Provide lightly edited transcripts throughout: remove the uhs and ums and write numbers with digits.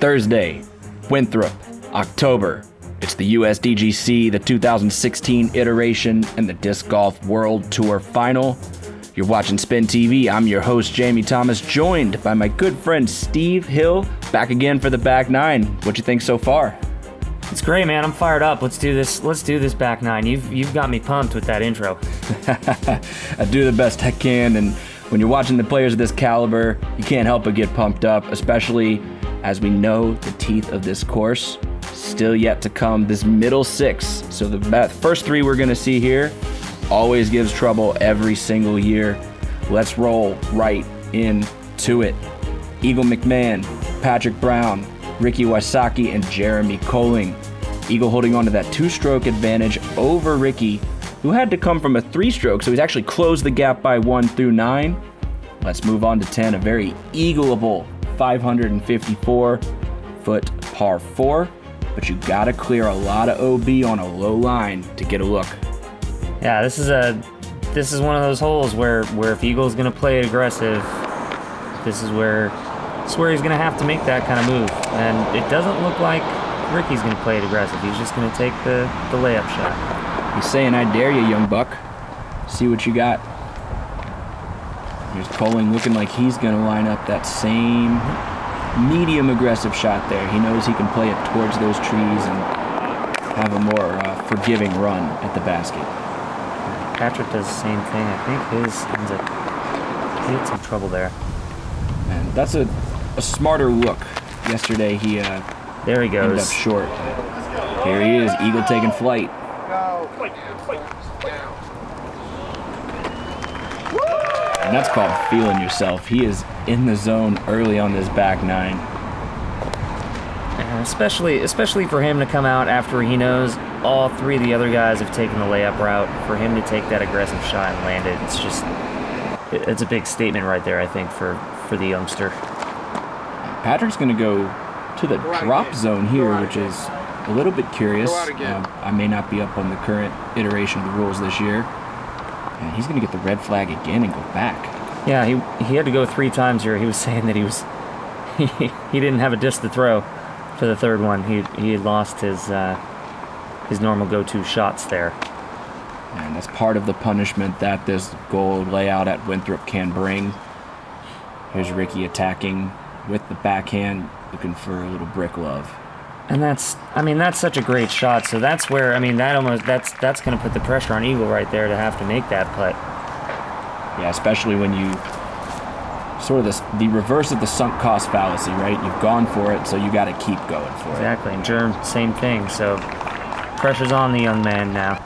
Thursday, Winthrop, October. It's the USDGC, the 2016 iteration, and the Disc Golf World Tour Final. You're watching SpinTV. I'm your host, Jamie Thomas, joined by my good friend Steve Hill, back again for the back nine. What you think so far? It's great, man. I'm fired up. Let's do this. Let's do this back nine. You've got me pumped with that intro. I do the best I can, and when you're watching the players of this caliber, you can't help but get pumped up, especially as we know the teeth of this course still yet to come, this middle six. So the first three we're going to see here always gives trouble every single year. Let's roll right into it. Eagle McMahon, Patrick Brown, Ricky Wysocki, and Jeremy Koling. Eagle holding on to that two-stroke advantage over Ricky, who had to come from a three-stroke, so he's actually closed the gap by 1 through 9. Let's move on to 10, a very eagleable 554-foot par 4, but you gotta clear a lot of OB on a low line to get a look. Yeah, this is one of those holes where if Eagle's gonna play it aggressive, this is where he's gonna have to make that kind of move. And it doesn't look like Ricky's gonna play it aggressive. He's just gonna take the layup shot. He's saying, "I dare you, young buck. See what you got." Here's Koling looking like he's gonna line up that same medium aggressive shot there. He knows he can play it towards those trees and have a more forgiving run at the basket. Patrick does the same thing. I think his ends up, he had some trouble there. And that's a smarter look. Yesterday he there he goes. Ended up short. Here he is, Eagle taking flight. And that's called feeling yourself. He is in the zone early on this back nine. And especially for him to come out after he knows all three of the other guys have taken the layup route, for him to take that aggressive shot and land it, it's a big statement right there, I think, for the youngster. Patrick's going to go to the drop zone here, which is a little bit curious. I may not be up on the current iteration of the rules this year. And he's going to get the red flag again and go back. Yeah, he had to go 3 times here. He was saying that he didn't have a disc to throw for the third one. He had lost his normal go-to shots there. And that's part of the punishment that this gold layout at Winthrop can bring. Here's Ricky attacking with the backhand, looking for a little brick love. And that's such a great shot. So that's where, that's going to put the pressure on Eagle right there to have to make that putt. Yeah, especially when you sort of the reverse of the sunk cost fallacy, right? You've gone for it, so you got to keep going for it. Exactly, and Jerm, same thing. So pressure's on the young man now.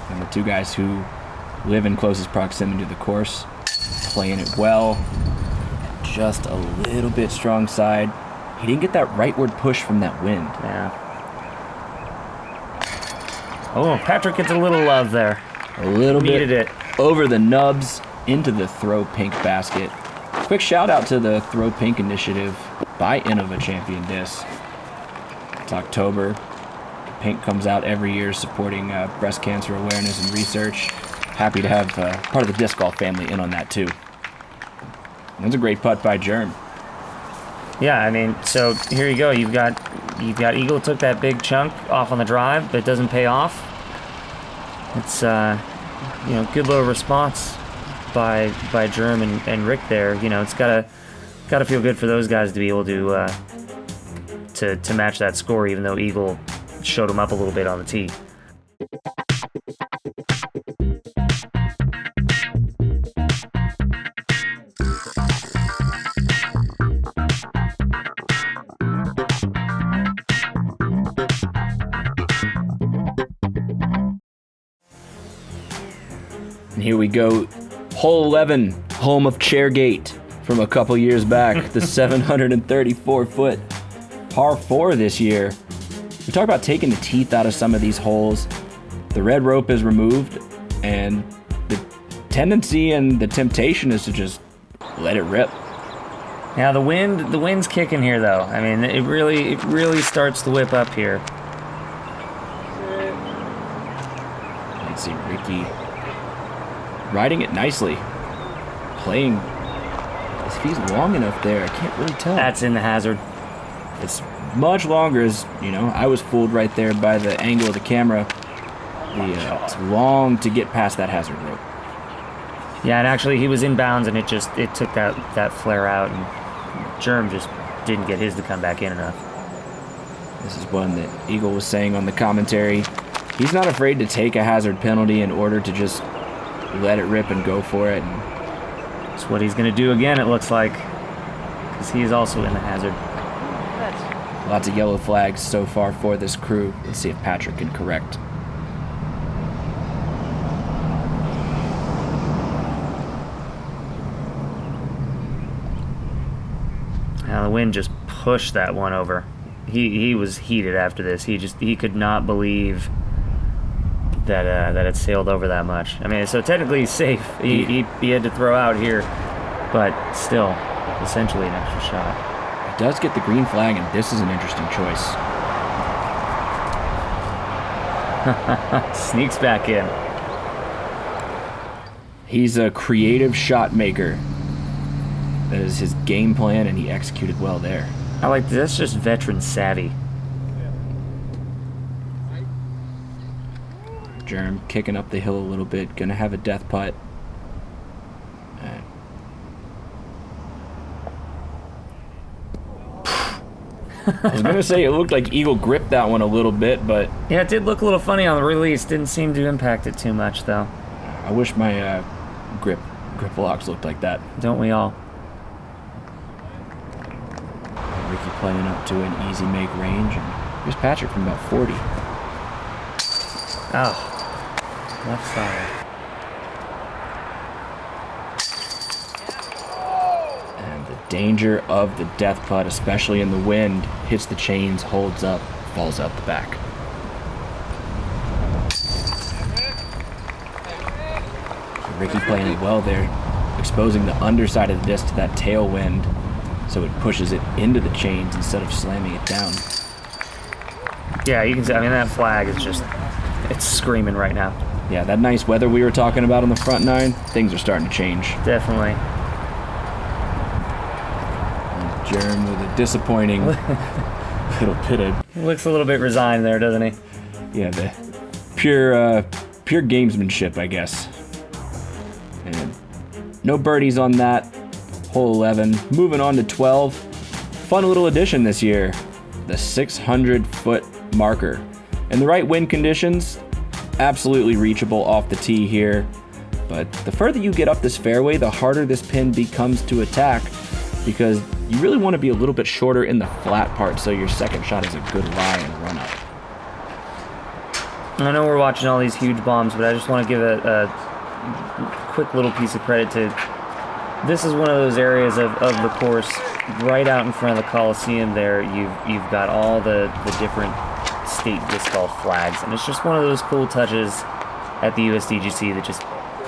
And the two guys who live in closest proximity to the course, playing it well, just a little bit strong side. He didn't get that rightward push from that wind. Yeah. Oh, Patrick gets a little love there. A little Needed bit it. Over the nubs into the Throw Pink basket. Quick shout out to the Throw Pink initiative by Innova Champion Disc. It's October. Pink comes out every year supporting breast cancer awareness and research. Happy to have part of the disc golf family in on that too. That's a great putt by Jerm. Yeah, so here you go. You've got Eagle took that big chunk off on the drive, but it doesn't pay off. It's good little response by Jerm and Rick there. It's gotta feel good for those guys to be able to match that score, even though Eagle showed him up a little bit on the tee. And here we go, hole 11, home of Chairgate from a couple years back, the 734-foot par 4 this year. We talk about taking the teeth out of some of these holes. The red rope is removed, and the tendency and the temptation is to just let it rip. Now the wind's kicking here though. It really starts to whip up here. You can see Ricky riding it nicely, playing. If he's long enough there, I can't really tell. That's in the hazard. it's much longer. As you know, I was fooled right there by the angle of the camera. It's long to get past that hazard rope. Yeah, and actually he was inbounds, and it took that flare out, and Germ just didn't get his to come back in enough. This is one that Eagle was saying on the commentary. He's not afraid to take a hazard penalty in order to just let it rip and go for it. And that's what he's going to do again, it looks like, because he is also in the hazard. Lots of yellow flags so far for this crew. Let's see if Patrick can correct. Now the wind just pushed that one over. He was heated after this. He could not believe that it sailed over that much. I mean, so technically he's safe. He had to throw out here, but still, essentially an extra shot. He does get the green flag, and this is an interesting choice. Sneaks back in. He's a creative shot maker. That is his game plan, and he executed well there. I like that's just veteran savvy. Germ kicking up the hill a little bit, gonna have a death putt. I was gonna say it looked like Eagle gripped that one a little bit, but yeah, it did look a little funny on the release. Didn't seem to impact it too much, though. I wish my grip locks looked like that. Don't we all? Ricky playing up to an easy make range, and here's Patrick from about 40. Oh, left side. And the danger of the death putt, especially in the wind, hits the chains, holds up, falls out the back. Ricky playing it well there, exposing the underside of the disc to that tailwind, so it pushes it into the chains instead of slamming it down. Yeah, you can see, I mean, that flag is just, it's screaming right now. Yeah, that nice weather we were talking about on the front nine, things are starting to change. Definitely. And Jerem with a disappointing little bit of... Looks a little bit resigned there, doesn't he? Yeah, the pure gamesmanship, I guess. And no birdies on that. Hole 11. Moving on to 12. Fun little addition this year. The 600-foot marker. In the right wind conditions, absolutely reachable off the tee here. But the further you get up this fairway, the harder this pin becomes to attack, because you really want to be a little bit shorter in the flat part so your second shot is a good lie and run up. I know we're watching all these huge bombs, but I just want to give a quick little piece of credit to, this is one of those areas of the course right out in front of the Coliseum there. You've got all the different state disc golf flags, and it's just one of those cool touches at the USDGC that just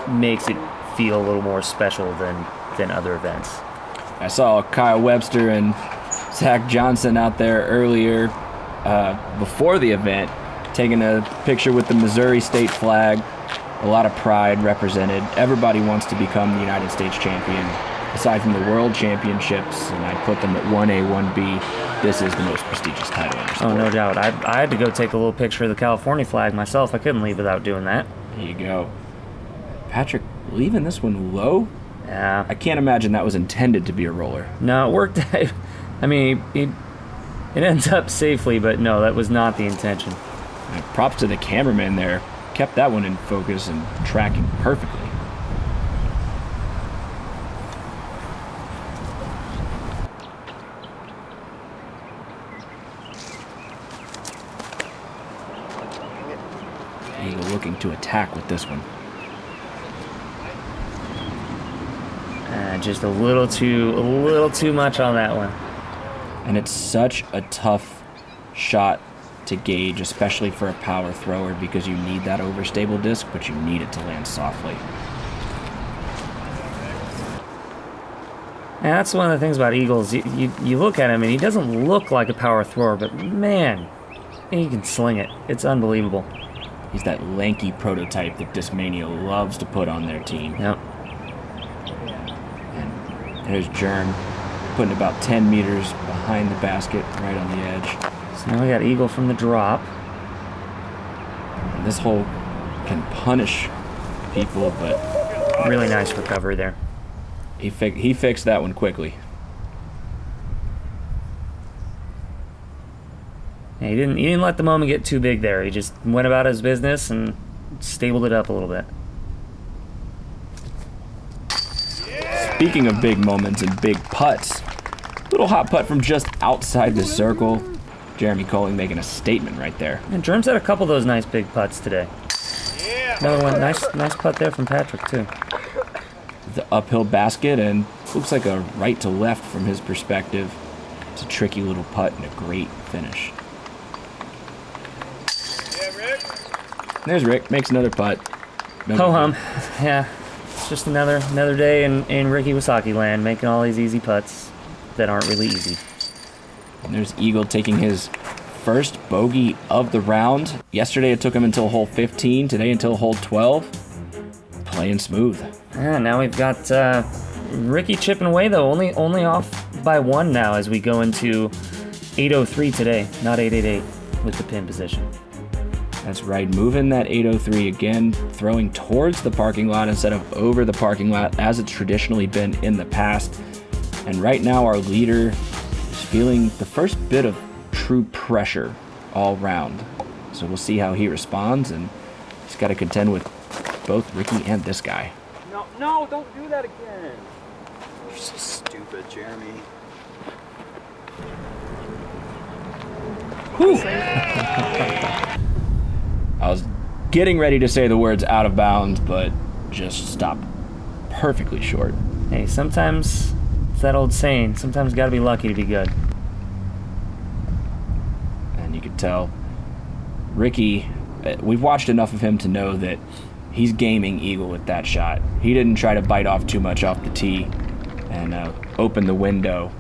makes it feel a little more special than other events. I saw Kyle Webster and Zach Johnson out there earlier before the event taking a picture with the Missouri state flag. A lot of pride represented. Everybody wants to become the United States champion. Aside from the World Championships, and I'd put them at 1A, 1B, this is the most prestigious title in the sport. Oh, no doubt. I had to go take a little picture of the California flag myself. I couldn't leave without doing that. There you go. Patrick leaving this one low? Yeah. I can't imagine that was intended to be a roller. No, it worked. I mean, it ends up safely, but no, that was not the intention. And props to the cameraman there. Kept that one in focus and tracking perfectly. Eagle looking to attack with this one. Just a little too much on that one. And it's such a tough shot to gauge, especially for a power thrower, because you need that overstable disc, but you need it to land softly. And that's one of the things about Eagles. You look at him and he doesn't look like a power thrower, but man, he can sling it. It's unbelievable. He's that lanky prototype that Discmania loves to put on their team. Yep. And there's Germ putting about 10 meters behind the basket, right on the edge. So now we got eagle from the drop. And this hole can punish people, but really nice recovery there. He fixed that one quickly. Yeah, he didn't let the moment get too big there. He just went about his business and stabled it up a little bit. Speaking of big moments and big putts, little hot putt from just outside the circle. Jeremy Koling making a statement right there. And Jerm's had a couple of those nice big putts today. Another one, nice putt there from Patrick too. The uphill basket, and looks like a right to left from his perspective. It's a tricky little putt and a great finish. There's Rick, makes another putt. Ho-hum. Yeah, it's just another day in Ricky Wysocki land, making all these easy putts that aren't really easy. And there's Eagle taking his first bogey of the round. Yesterday it took him until hole 15, today until hole 12. Playing smooth. Yeah, now we've got Ricky chipping away though, only off by one now as we go into 803 today, not 888 with the pin position. That's right, moving that 803 again, throwing towards the parking lot instead of over the parking lot as it's traditionally been in the past. And right now our leader is feeling the first bit of true pressure all round. So we'll see how he responds, and he's got to contend with both Ricky and this guy. No, don't do that again. You're so stupid, Jeremy. Whew. I was getting ready to say the words out of bounds, but just stopped perfectly short. Hey, sometimes it's that old saying, sometimes you gotta be lucky to be good. And you could tell Ricky, we've watched enough of him to know that he's gaming Eagle with that shot. He didn't try to bite off too much off the tee and open the window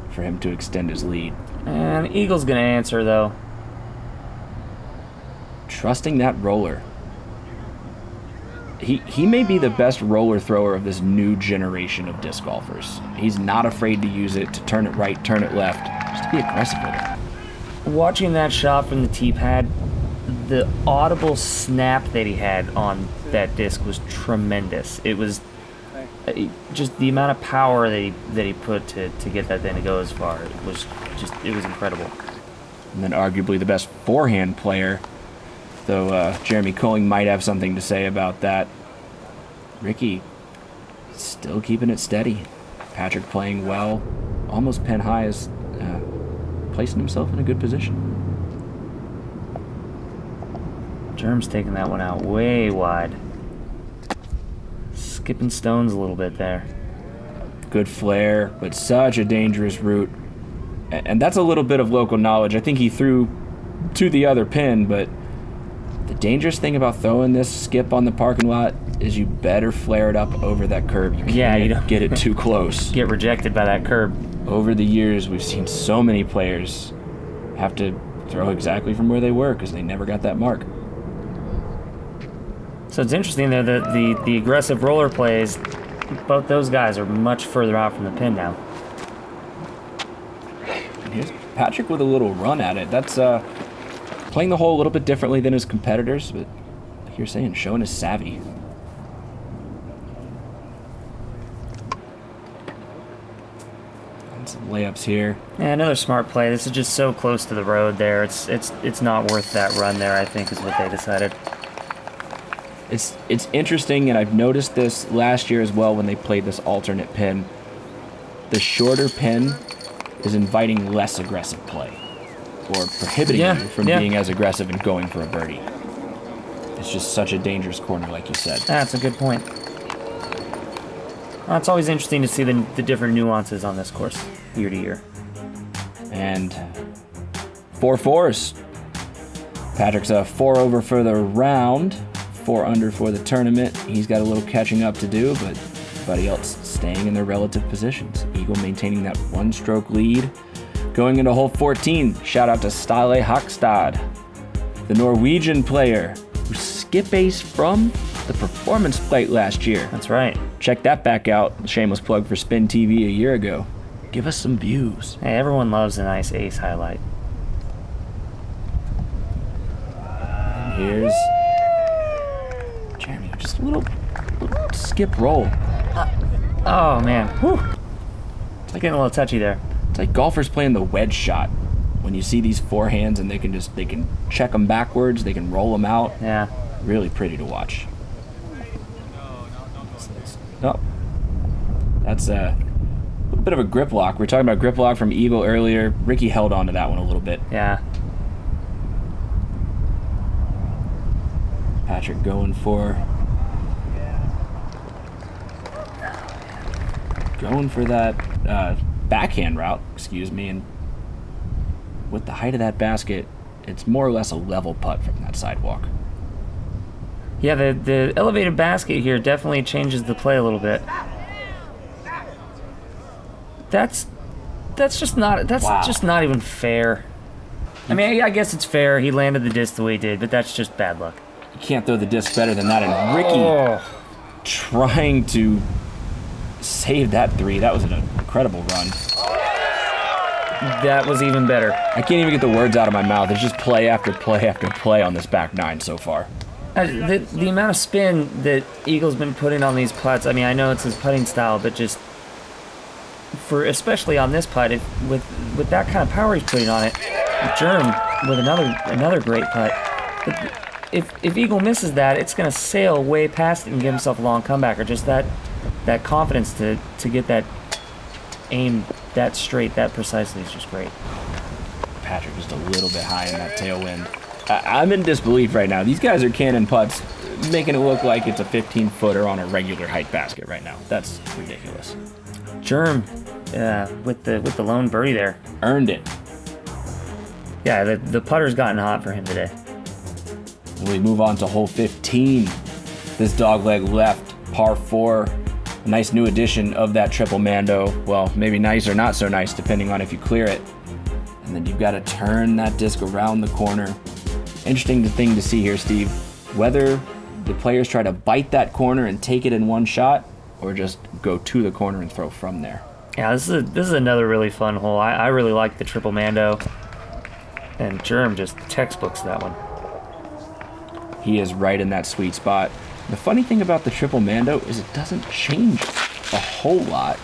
for him to extend his lead. And Eagle's gonna answer though. Trusting that roller. He may be the best roller thrower of this new generation of disc golfers. He's not afraid to use it, to turn it right, turn it left, just to be aggressive with it. Watching that shot from the tee pad, the audible snap that he had on that disc was tremendous. It was just the amount of power that he put to get that thing to go as far. It was incredible. And then arguably the best forehand player, though Jeremy Koling might have something to say about that. Ricky still keeping it steady. Patrick playing well, almost pin high, is placing himself in a good position. Jerm's taking that one out way wide. Skipping stones a little bit there. Good flare, but such a dangerous route. And that's a little bit of local knowledge. I think he threw to the other pin, but the dangerous thing about throwing this skip on the parking lot is you better flare it up over that curb. You can't get it too close. Get rejected by that curb. Over the years, we've seen so many players have to throw exactly from where they were because they never got that mark. So it's interesting there that the aggressive roller plays, both those guys are much further out from the pin now. And here's Patrick with a little run at it. That's playing the hole a little bit differently than his competitors, but like you're saying, showing his savvy. And some layups here. Yeah, another smart play. This is just so close to the road there. It's not worth that run there, I think, is what they decided. It's interesting, and I've noticed this last year as well when they played this alternate pin. The shorter pin is inviting less aggressive play, or prohibiting you from being as aggressive and going for a birdie. It's just such a dangerous corner, like you said. That's a good point. Well, it's always interesting to see the different nuances on this course year to year. And 4 fours. Patrick's a 4 over for the round, 4 under for the tournament. He's got a little catching up to do, but everybody else staying in their relative positions. Eagle maintaining that 1-stroke lead. Going into hole 14, shout out to Stale Hakstad, the Norwegian player who skip-aced from the performance plate last year. That's right. Check that back out. Shameless plug for SpinTV a year ago. Give us some views. Hey, everyone loves a nice ace highlight. And here's Jeremy, just a little skip roll. Oh man, whew. It's getting a little touchy there. It's like golfers playing the wedge shot. When you see these forehands and they can check them backwards, they can roll them out. Yeah. Really pretty to watch. Oh, that's a bit of a grip lock. We were talking about grip lock from Eagle earlier. Ricky held on to that one a little bit. Yeah. Patrick going for that backhand route, excuse me, and with the height of that basket, it's more or less a level putt from that sidewalk. Yeah, the elevated basket here definitely changes the play a little bit. That's just not just not even fair. I mean, I guess it's fair. He landed the disc the way he did, but that's just bad luck. You can't throw the disc better than that. And Ricky trying to save that three. That was an incredible run. That was even better. I can't even get the words out of my mouth. It's just play after play after play on this back nine so far. The amount of spin that Eagle's been putting on these putts, I mean, I know it's his putting style, but just especially on this putt, with that kind of power he's putting on it, Germ with another great putt. But if Eagle misses that, it's going to sail way past it and give himself a long comeback, or just that confidence to get that aim that straight, that precisely is just great. Patrick just a little bit high in that tailwind. I'm in disbelief right now. These guys are cannon putts, making it look like it's a 15-footer on a regular height basket right now. That's ridiculous. Germ, with the lone birdie there. Earned it. Yeah, the putter's gotten hot for him today. We move on to hole 15. This dogleg left, par 4. A nice new addition of that triple Mando. Well, maybe nice or not so nice, depending on if you clear it. And then you've got to turn that disc around the corner. Interesting thing to see here, Steve. Whether the players try to bite that corner and take it in one shot, or just go to the corner and throw from there. Yeah, this is another really fun hole. I really like the triple Mando. And Germ just textbooks that one. He is right in that sweet spot. The funny thing about the triple Mando is it doesn't change a whole lot.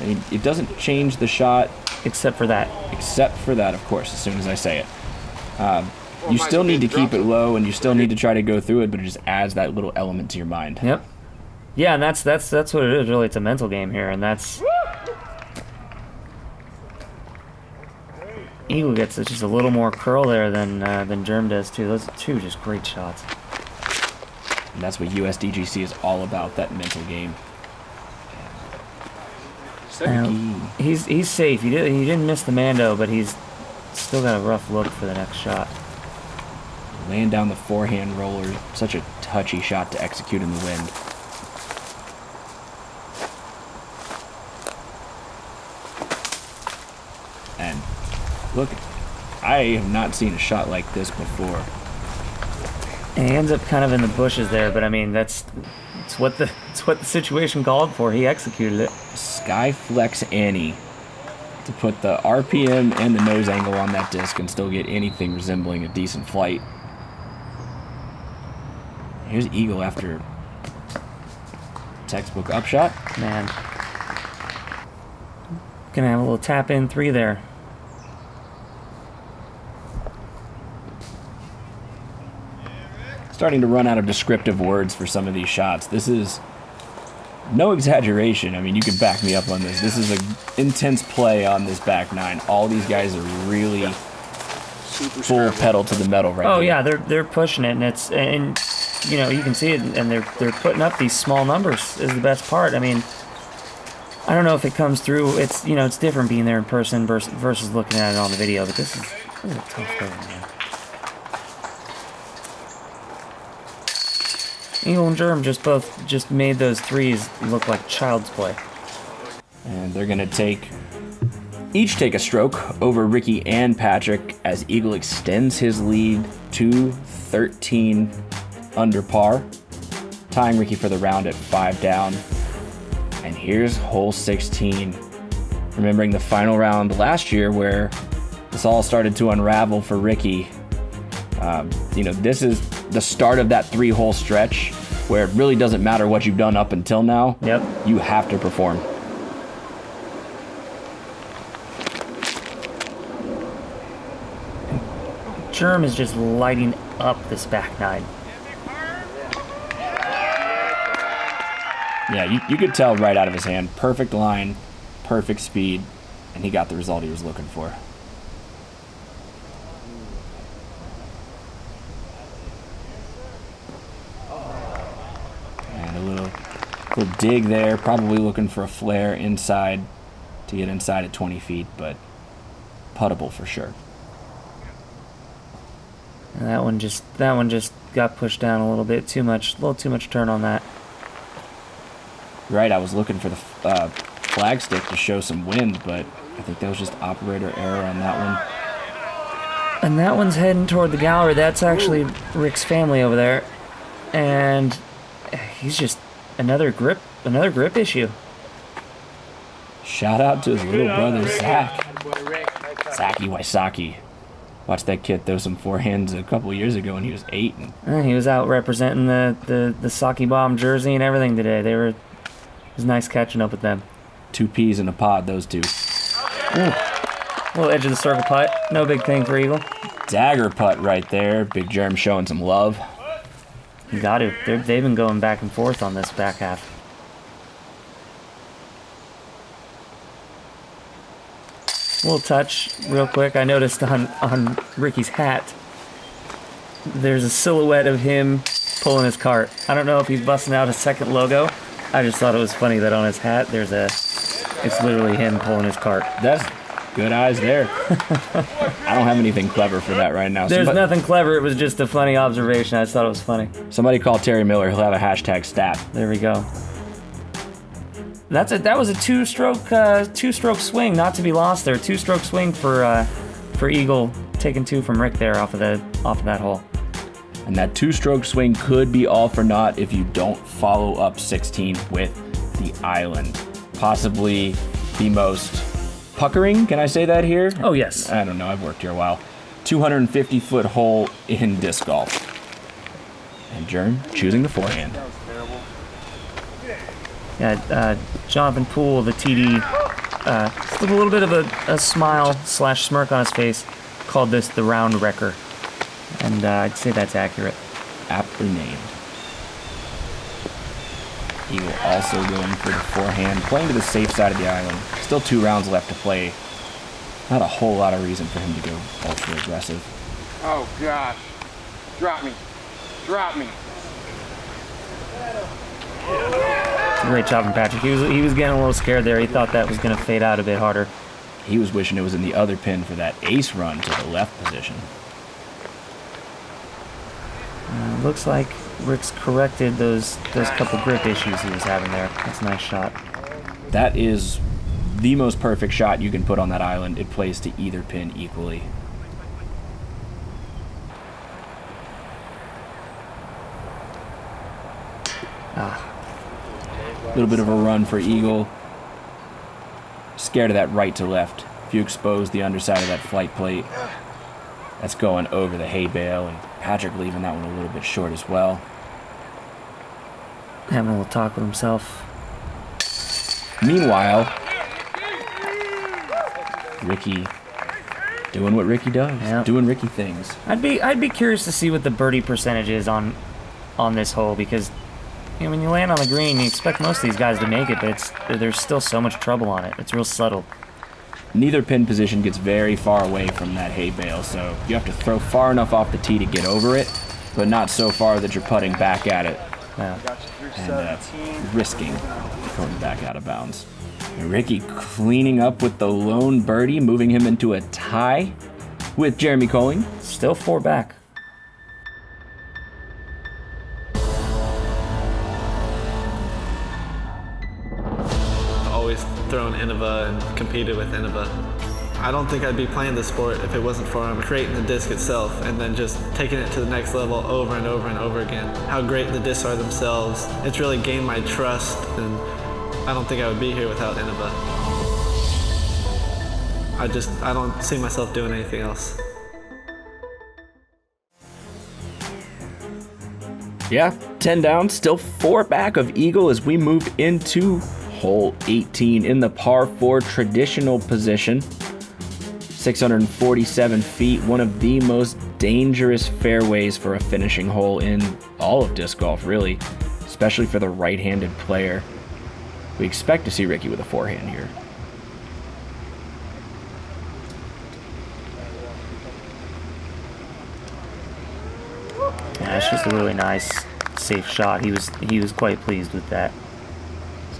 I mean, it doesn't change the shot. Except for that. Except for that, of course, as soon as I say it. You still need to keep it low, and you still need to try to go through it, but it just adds that little element to your mind. Yep. Yeah, and that's what it is, really. It's a mental game here, and that's... Eagle gets just a little more curl there than Germ does, too. Those are two just great shots. And that's what USDGC is all about, that mental game. He's safe. He didn't miss the Mando, but he's still got a rough look for the next shot. Laying down the forehand roller, such a touchy shot to execute in the wind. And look, I have not seen a shot like this before. And he ends up kind of in the bushes there, but I mean it's what the situation called for. He executed it. Skyflex Annie to put the RPM and the nose angle on that disc and still get anything resembling a decent flight. Here's Eagle after textbook upshot. Man. Gonna have a little tap in 3 there. Starting to run out of descriptive words for some of these shots. This is no exaggeration. I mean, you can back me up on this. This is an intense play on this back nine. All these guys are really full pedal to the metal right now. Oh yeah, they're pushing it, and you know, you can see it, and they're putting up these small numbers is the best part. I mean, I don't know if it comes through. It's, you know, it's different being there in person versus looking at it on the video, but this is a tough thing, man. Eagle and Germ just made those threes look like child's play. And they're gonna each take a stroke over Ricky and Patrick as Eagle extends his lead to 13 under par, tying Ricky for the round at 5 down. And here's hole 16. remembering the final round last year where this all started to unravel for Ricky. This is the start of that 3-hole stretch where it really doesn't matter what you've done up until now. Yep. You have to perform. Germ is just lighting up this back nine. Yeah, you could tell right out of his hand. Perfect line, perfect speed, and he got the result he was looking for. And a little dig there, probably looking for a flare inside to get inside at 20 feet, but puttable for sure. And that one just got pushed down a little bit too much, a little too much turn on that. Right, I was looking for the flag stick to show some wind, but I think that was just operator error on that one. And that one's heading toward the gallery. That's actually Rick's family over there, and he's just another grip issue. Shout out to his little brother Zach. Zachy Wysocki. Watched that kid throw some forehands a couple years ago when he was 8. And he was out representing the Saki Bomb jersey and everything today. It was nice catching up with them. 2 peas in a pod, those two. Ooh. Little edge of the circle putt. No big thing for Eagle. Dagger putt right there. Big Germ showing some love. You got to. They've been going back and forth on this back half. Little touch, real quick. I noticed on Ricky's hat, there's a silhouette of him pulling his cart. I don't know if he's busting out a second logo. I just thought it was funny that on his hat, it's literally him pulling his cart. That's good eyes there. I don't have anything clever for that right now. There's nothing clever. It was just a funny observation. I just thought it was funny. Somebody call Terry Miller. He'll have a hashtag stat. There we go. That was a two-stroke swing, not to be lost there. 2-stroke swing for Eagle, taking 2 from Rick there off of that hole. And that 2-stroke swing could be all for naught if you don't follow up 16 with the island. Possibly the most puckering, can I say that here? Oh, yes. I don't know, I've worked here a while. 250-foot hole in disc golf. And Germ choosing the forehand. Yeah, Jonathan Poole, the TD, with a little bit of a smile/smirk on his face, called this the round wrecker. And I'd say that's accurate. Aptly named. Eagle also going for the forehand, playing to the safe side of the island. Still 2 rounds left to play. Not a whole lot of reason for him to go ultra aggressive. Oh gosh. Drop me. Drop me. Great job from Patrick. He was getting a little scared there. He thought that was going to fade out a bit harder. He was wishing it was in the other pin for that ace run to the left position. Looks like Rick's corrected those couple grip issues he was having there. That's a nice shot. That is the most perfect shot you can put on that island. It plays to either pin equally. A little bit of a run for Eagle. Scared of that right to left. If you expose the underside of that flight plate, that's going over the hay bale, and Patrick leaving that one a little bit short as well. Having a little talk with himself. Meanwhile, Ricky doing what Ricky does, Yep. doing Ricky things. I'd be curious to see what the birdie percentage is on this hole, because when you land on the green, you expect most of these guys to make it, but there's still so much trouble on it. It's real subtle. Neither pin position gets very far away from that hay bale, so you have to throw far enough off the tee to get over it, but not so far that you're putting back at it Yeah. and risking going back out of bounds. And Ricky cleaning up with the lone birdie, moving him into a tie with Jeremy Koling. Still 4 back. Always thrown Innova and competed with Innova. I don't think I'd be playing this sport if it wasn't for creating the disc itself and then just taking it to the next level over and over and over again. How great the discs are themselves. It's really gained my trust, and I don't think I would be here without Innova. I don't see myself doing anything else. Yeah, 10 down, still 4 back of Eagle as we move into hole 18 in the par 4 traditional position. 647 feet, one of the most dangerous fairways for a finishing hole in all of disc golf, really, especially for the right-handed player. We expect to see Ricky with a forehand here. Yeah, it's just a really nice, safe shot. He was quite pleased with that.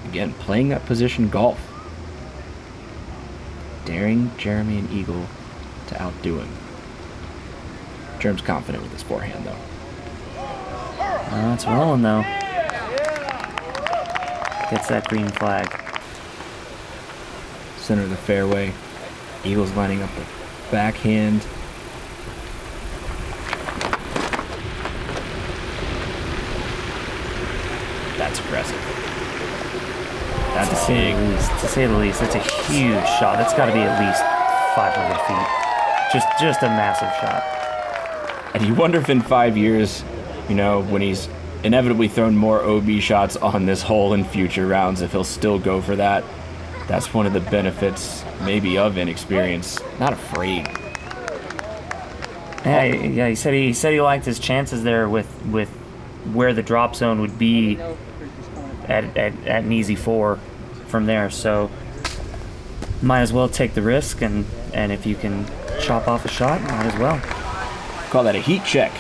Again, playing that position golf. Daring Jeremy and Eagle to outdo him. Jerem's confident with his forehand, though. It's rolling, though. Gets that green flag. Center of the fairway. Eagle's lining up the backhand. That's aggressive. That's big. To say the least, it's a huge shot. That's got to be at least 500 feet. Just a massive shot. And you wonder if in 5 years, you know, when he's inevitably thrown more OB shots on this hole in future rounds, if he'll still go for that. That's one of the benefits, maybe, of inexperience. Not afraid. Yeah. He said he liked his chances there with where the drop zone would be at an easy 4 from there. So might as well take the risk, and if you can chop off a shot, might as well. Call that a heat check.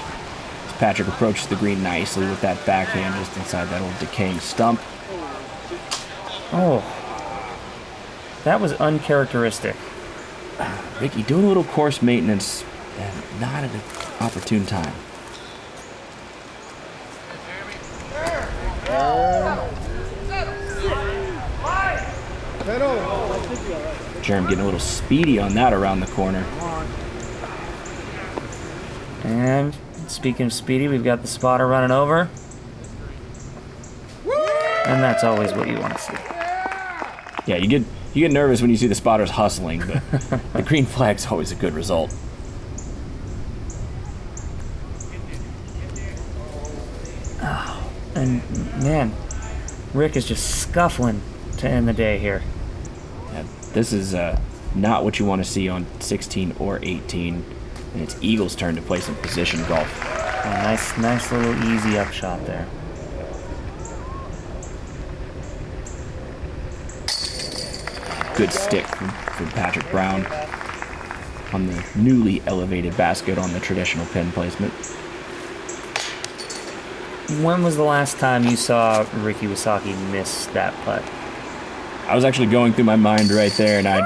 As Patrick approaches the green nicely with that backhand just inside that old decaying stump. Oh, that was uncharacteristic. Ricky doing a little course maintenance, and not at an opportune time. Jerem getting a little speedy on that around the corner. And speaking of speedy, we've got the spotter running over. And that's always what you want to see. Yeah, you get nervous when you see the spotters hustling, but the green flag's always a good result. Oh, and man, Rick is just scuffling to end the day here. Yeah, this is not what you want to see on 16 or 18. And it's Eagle's turn to play some position golf. A nice little easy upshot there. Good stick from Patrick Brown on the newly elevated basket on the traditional pin placement. When was the last time you saw Ricky Wysocki miss that putt? I was actually going through my mind right there, and I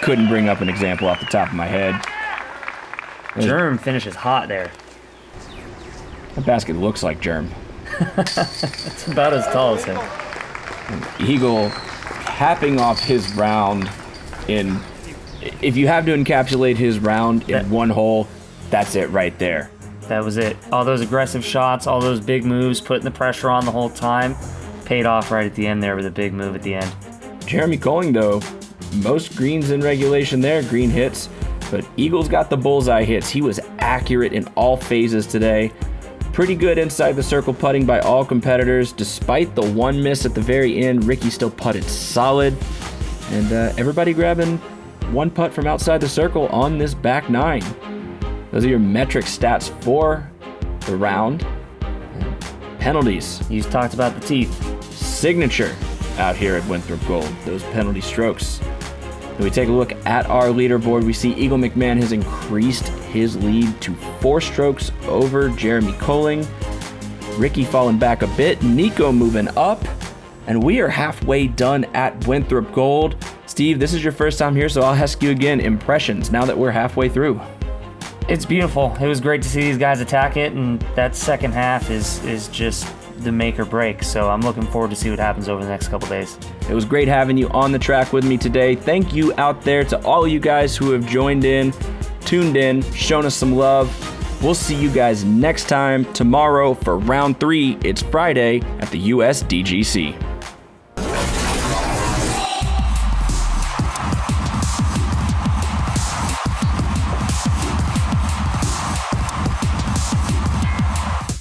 couldn't bring up an example off the top of my head. Germ finishes hot there. The basket looks like Germ. It's about as tall as him. And Eagle capping off his round in... If you have to encapsulate his round in one hole, that's it right there. That was it. All those aggressive shots, all those big moves, putting the pressure on the whole time, paid off right at the end there with a big move at the end. Jeremy Koling, though, most greens in regulation there, green hits. But Eagle's got the bullseye hits. He was accurate in all phases today. Pretty good inside the circle putting by all competitors. Despite the one miss at the very end, Ricky still putted solid. And everybody grabbing one putt from outside the circle on this back 9. Those are your metric stats for the round. And penalties. You just talked about the teeth. Signature out here at Winthrop Gold. Those penalty strokes. When we take a look at our leaderboard, we see Eagle McMahon has increased his lead to 4 strokes over Jeremy Koling. Ricky falling back a bit, Nico moving up, and we are halfway done at Winthrop Gold. Steve, this is your first time here, so I'll ask you again, impressions now that we're halfway through. It's beautiful. It was great to see these guys attack it, and that second half is just the make or break. So I'm looking forward to see what happens over the next couple days. It was great having you on the track with me today. Thank you out there to all of you guys who have joined in, tuned in, shown us some love. We'll see you guys next time tomorrow for round 3. It's Friday at the USDGC.